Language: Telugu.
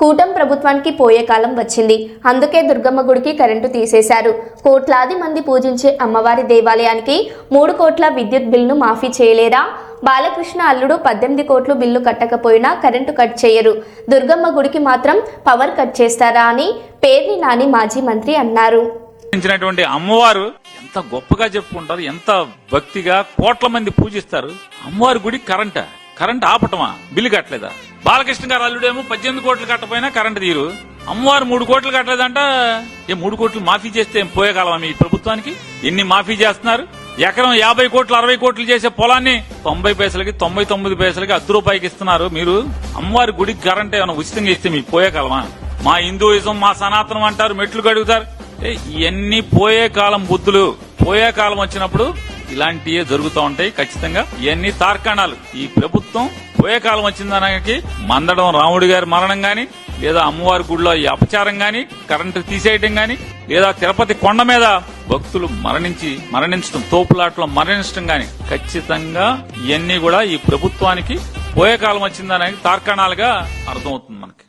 కూటమి ప్రభుత్వానికి పోయే కాలం వచ్చింది. అందుకే దుర్గమ్మ గుడికి కరెంటు తీసేశారు. కోట్లాది మంది పూజించే అమ్మవారి దేవాలయానికి 3 కోట్ల విద్యుత్ బిల్లును మాఫీ చేయలేరా? బాలకృష్ణ అల్లుడు 18 కోట్లు బిల్లు కట్టకపోయినా కరెంటు కట్ చేయరు. దుర్గమ్మ గుడికి మాత్రం పవర్ కట్ చేస్తారా అని పేర్ని నాని మాజీ మంత్రి అన్నారు. అమ్మవారు ఎంత గొప్పగా చెప్పుకుంటారు, ఎంత భక్తిగా కోట్ల మంది పూజిస్తారు. అమ్మవారి గుడి కరెంట్ ఆపటమా? బిల్లు కట్టలేదా? బాలకృష్ణ గారు అల్లుడేమో 18 కోట్లు కట్టపోయినా కరెంట్ తీరు. అమ్మవారు 3 కోట్లు కట్టలేదంట. 3 కోట్లు మాఫీ చేస్తే పోయే కాలమా మీ ప్రభుత్వానికి? ఎన్ని మాఫీ చేస్తున్నారు? ఎకరం 50 కోట్లు 60 కోట్లు చేసే పొలాన్ని 90 పైసలకి 99 పైసలకి ₹10 ఇస్తున్నారు. మీరు అమ్మవారి గుడికి కరెంట్ ఏమైనా ఉచితంగా ఇస్తే మీకు పోయే కాలమా? మా హిందూయిజం, మా సనాతనం అంటారు, మెట్లు కడుగుతారు. ఇవన్నీ పోయే కాలం బుద్ధులు. పోయే కాలం వచ్చినప్పుడు ఇలాంటివే జరుగుతూ ఉంటాయి ఖచ్చితంగా. ఇవన్నీ తార్కాణాలు. ఈ ప్రభుత్వం పోయే కాలం వచ్చిందనకి మందడం రాముడి గారి మరణం గాని, లేదా అమ్మవారి గుడిలో ఈ అపచారం గాని, కరెంటు తీసేయటం గాని, లేదా తిరుపతి కొండ మీద భక్తులు మరణించడం, తోపులాట్లో మరణించడం గాని, ఖచ్చితంగా ఇవన్నీ కూడా ఈ ప్రభుత్వానికి పోయే కాలం వచ్చిందనకి తార్కాణాలుగా అర్థమవుతుంది మనకి.